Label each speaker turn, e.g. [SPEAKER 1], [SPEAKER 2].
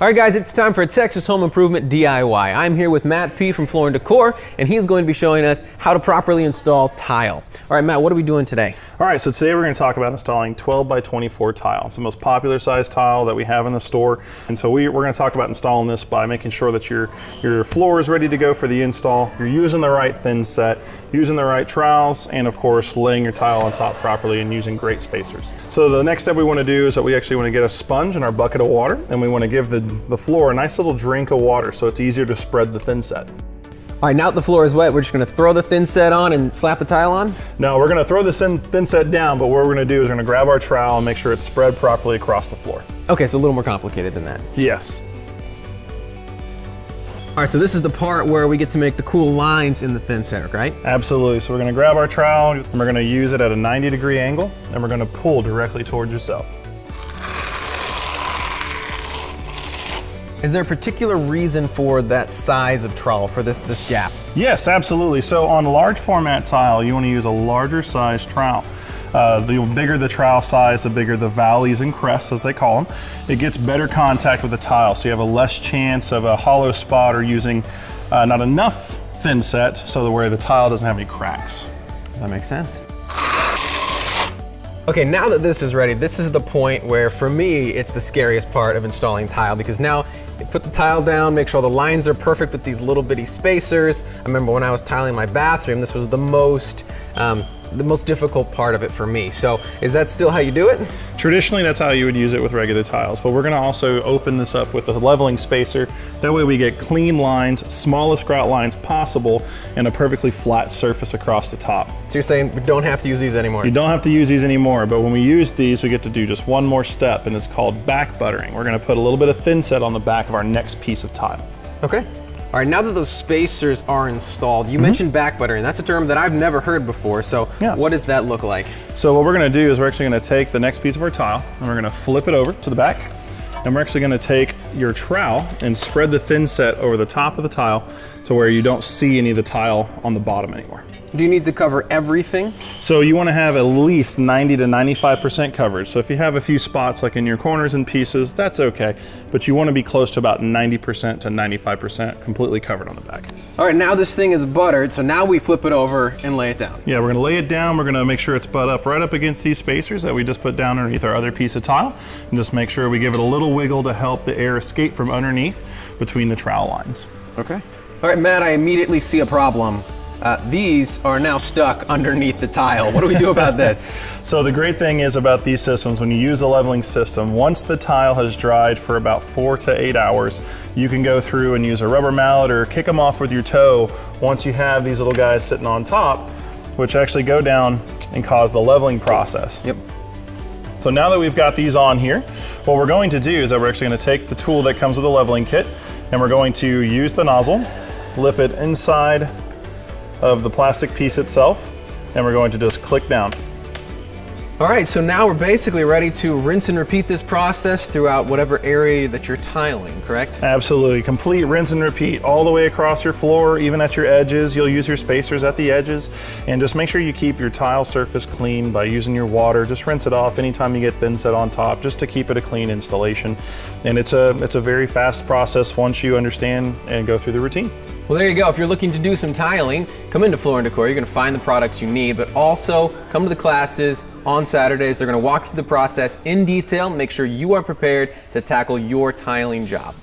[SPEAKER 1] All right, guys, it's time for a Texas home improvement DIY. I'm here with Matt P. from Floor and Decor, and he's going to be showing us how to properly install tile. All right, Matt, what are we doing today?
[SPEAKER 2] All right, so today we're going to talk about installing 12 by 24 tile. It's the most popular size tile that we have in the store. And so we're going to talk about installing this by making sure that your floor is ready to go for the install. You're using the right thin set, using the right trowels, and of course, laying your tile on top properly and using great spacers. So the next step we want to do is that we actually want to get a sponge and our bucket of water, and we want to give the floor a nice little drink of water so it's easier to spread the thin set.
[SPEAKER 1] All right, now that the floor is wet, we're just gonna throw the thin set on and slap the tile on?
[SPEAKER 2] No, we're gonna throw the thin set down, but what we're gonna do is we're gonna grab our trowel and make sure it's spread properly across the floor.
[SPEAKER 1] Okay, so a little more complicated than that.
[SPEAKER 2] Yes.
[SPEAKER 1] All right, so this is the part where we get to make the cool lines in the thin set, right?
[SPEAKER 2] Absolutely, so we're gonna grab our trowel and we're gonna use it at a 90-degree angle and we're gonna pull directly towards yourself.
[SPEAKER 1] Is there a particular reason for that size of trowel, for this gap?
[SPEAKER 2] Yes, absolutely. So on large format tile, you want to use a larger size trowel. The bigger the trowel size, the bigger the valleys and crests, as they call them. It gets better contact with the tile, so you have a less chance of a hollow spot or using not enough thin set, so that where the tile doesn't have any cracks.
[SPEAKER 1] That makes sense. Okay, now that this is ready, this is the point where, for me, it's the scariest part of installing tile, because now you put the tile down, make sure the lines are perfect with these little bitty spacers. I remember when I was tiling my bathroom, this was the most difficult part of it for me. So is that still how you do it?
[SPEAKER 2] Traditionally, that's how you would use it with regular tiles, but we're gonna also open this up with a leveling spacer. That way we get clean lines, smallest grout lines possible, and a perfectly flat surface across the top.
[SPEAKER 1] So you're saying we don't have to use these anymore?
[SPEAKER 2] You don't have to use these anymore, but when we use these, we get to do just one more step, and it's called back buttering. We're gonna put a little bit of thin set on the back of our next piece of tile.
[SPEAKER 1] Okay. All right, now that those spacers are installed, you mentioned back buttering. That's a term that I've never heard before, so what does that look like?
[SPEAKER 2] So what we're gonna do is we're actually gonna take the next piece of our tile and we're gonna flip it over to the back, and we're actually gonna take your trowel and spread the thin set over the top of the tile to where you don't see any of the tile on the bottom anymore.
[SPEAKER 1] Do you need to cover everything?
[SPEAKER 2] So you want to have at least 90 to 95% coverage. So if you have a few spots like in your corners and pieces, that's okay. But you want to be close to about 90% to 95% completely covered on the back.
[SPEAKER 1] All right, now this thing is buttered, so now we flip it over and lay it down.
[SPEAKER 2] Yeah, we're going to lay it down. We're going to make sure it's butt up right up against these spacers that we just put down underneath our other piece of tile. And just make sure we give it a little wiggle to help the air escape from underneath between the trowel lines.
[SPEAKER 1] Okay. All right, Matt, I immediately see a problem. These are now stuck underneath the tile. What do we do about this?
[SPEAKER 2] So the great thing is about these systems, when you use the leveling system, once the tile has dried for about 4 to 8 hours, you can go through and use a rubber mallet or kick them off with your toe once you have these little guys sitting on top, which actually go down and cause the leveling process.
[SPEAKER 1] Yep.
[SPEAKER 2] So now that we've got these on here, what we're going to do is that we're actually going to take the tool that comes with the leveling kit, and we're going to use the nozzle, lip it inside of the plastic piece itself, and we're going to just click down.
[SPEAKER 1] All right, so now we're basically ready to rinse and repeat this process throughout whatever area that you're tiling, correct?
[SPEAKER 2] Absolutely, complete rinse and repeat all the way across your floor, even at your edges. You'll use your spacers at the edges, and just make sure you keep your tile surface clean by using your water. Just rinse it off anytime you get thin set on top, just to keep it a clean installation. And it's a very fast process once you understand and go through the routine.
[SPEAKER 1] Well, there you go. If you're looking to do some tiling, come into Floor and Decor. You're going to find the products you need, but also come to the classes on Saturdays. They're going to walk you through the process in detail, make sure you are prepared to tackle your tiling job.